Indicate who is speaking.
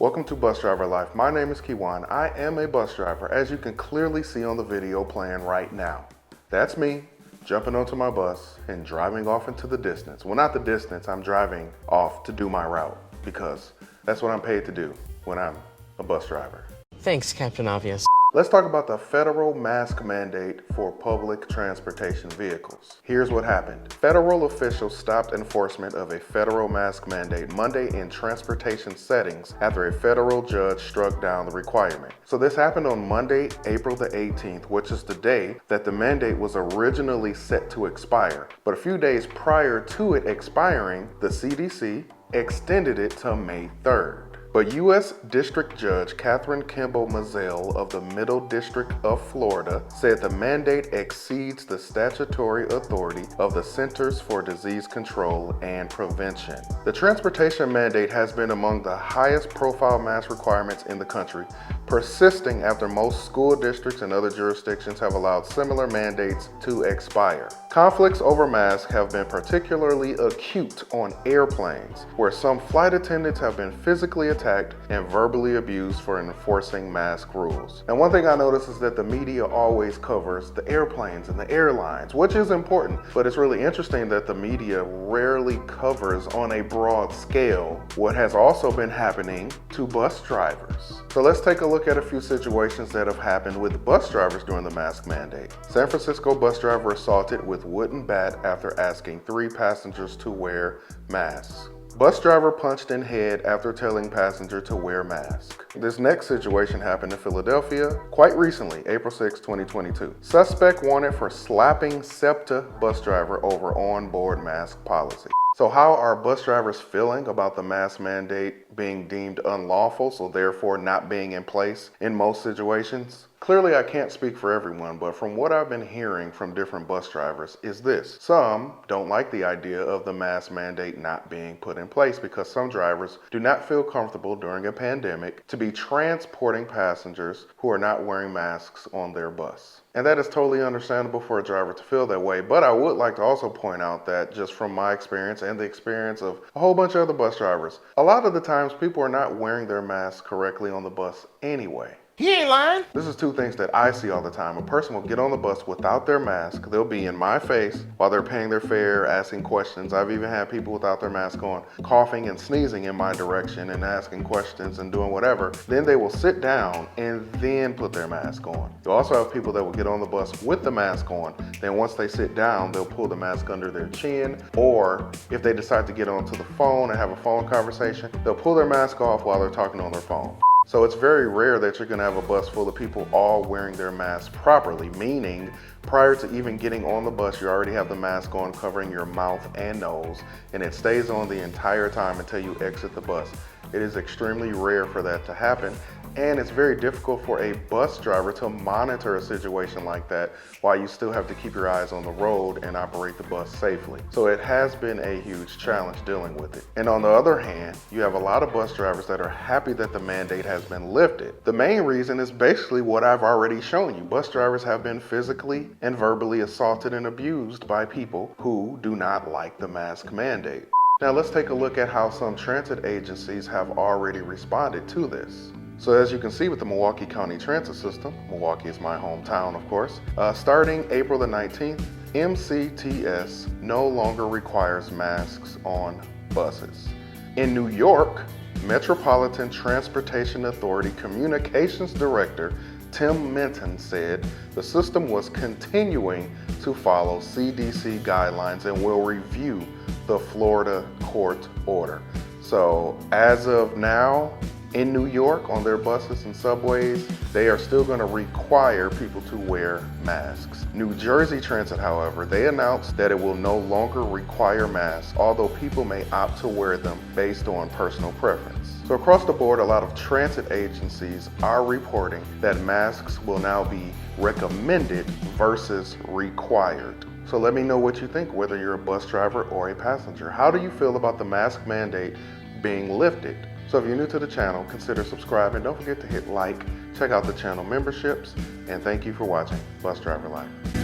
Speaker 1: Welcome to Bus Driver Life. My name is Keywan. I am a bus driver, as you can clearly see on the video playing right now. That's me jumping onto my bus and driving off into the distance. Well, not the distance, I'm driving off to do my route because that's what I'm paid to do when I'm a bus driver.
Speaker 2: Thanks, Captain Obvious.
Speaker 1: Let's talk about the federal mask mandate for public transportation vehicles. Here's what happened. Federal officials stopped enforcement of a federal mask mandate Monday in transportation settings after a federal judge struck down the requirement. So this happened on Monday, April the 18th, which is the day that the mandate was originally set to expire. But a few days prior to it expiring, the CDC extended it to May 3rd. But U.S. District Judge Catherine Kimball Mazzell of the Middle District of Florida said the mandate exceeds the statutory authority of the Centers for Disease Control and Prevention. The transportation mandate has been among the highest profile mask requirements in the country, persisting after most school districts and other jurisdictions have allowed similar mandates to expire. Conflicts over masks have been particularly acute on airplanes, where some flight attendants have been physically attacked and verbally abused for enforcing mask rules. And one thing I notice is that the media always covers the airplanes and the airlines, which is important, but it's really interesting that the media rarely covers on a broad scale what has also been happening to bus drivers. So let's take a look at a few situations that have happened with bus drivers during the mask mandate. San Francisco bus driver assaulted with wooden bat after asking 3 passengers to wear masks. Bus driver punched in head after telling passenger to wear mask. This next situation happened in Philadelphia quite recently, April 6, 2022. Suspect wanted for slapping SEPTA bus driver over on-board mask policy. So how are bus drivers feeling about the mask mandate being deemed unlawful, so therefore not being in place in most situations? Clearly, I can't speak for everyone, but from what I've been hearing from different bus drivers is this. Some don't like the idea of the mask mandate not being put in place because some drivers do not feel comfortable during a pandemic to be transporting passengers who are not wearing masks on their bus. And that is totally understandable for a driver to feel that way, but I would like to also point out that just from my experience and the experience of a whole bunch of other bus drivers, a lot of the times people are not wearing their masks correctly on the bus anyway.
Speaker 2: He ain't lying.
Speaker 1: This is 2 things that I see all the time. A person will get on the bus without their mask. They'll be in my face while they're paying their fare, asking questions. I've even had people without their mask on, coughing and sneezing in my direction and asking questions and doing whatever. Then they will sit down and then put their mask on. You also have people that will get on the bus with the mask on. Then once they sit down, they'll pull the mask under their chin. Or if they decide to get onto the phone and have a phone conversation, they'll pull their mask off while they're talking on their phone. So it's very rare that you're gonna have a bus full of people all wearing their masks properly, meaning prior to even getting on the bus, you already have the mask on covering your mouth and nose, and it stays on the entire time until you exit the bus. It is extremely rare for that to happen, and it's very difficult for a bus driver to monitor a situation like that while you still have to keep your eyes on the road and operate the bus safely. So it has been a huge challenge dealing with it. And on the other hand, you have a lot of bus drivers that are happy that the mandate has been lifted. The main reason is basically what I've already shown you. Bus drivers have been physically and verbally assaulted and abused by people who do not like the mask mandate. Now let's take a look at how some transit agencies have already responded to this. So as you can see with the Milwaukee County Transit System, Milwaukee is my hometown of course, starting April the 19th, MCTS no longer requires masks on buses. In New York, Metropolitan Transportation Authority Communications Director Tim Minton said the system was continuing to follow CDC guidelines and will review the Florida court order. So as of now, in New York, on their buses and subways, they are still going to require people to wear masks. New Jersey Transit, however, they announced that it will no longer require masks, although people may opt to wear them based on personal preference. So across the board, a lot of transit agencies are reporting that masks will now be recommended versus required. So let me know what you think, whether you're a bus driver or a passenger. How do you feel about the mask mandate being lifted? So if you're new to the channel, consider subscribing. Don't forget to hit like, check out the channel memberships, and thank you for watching Bus Driver Life.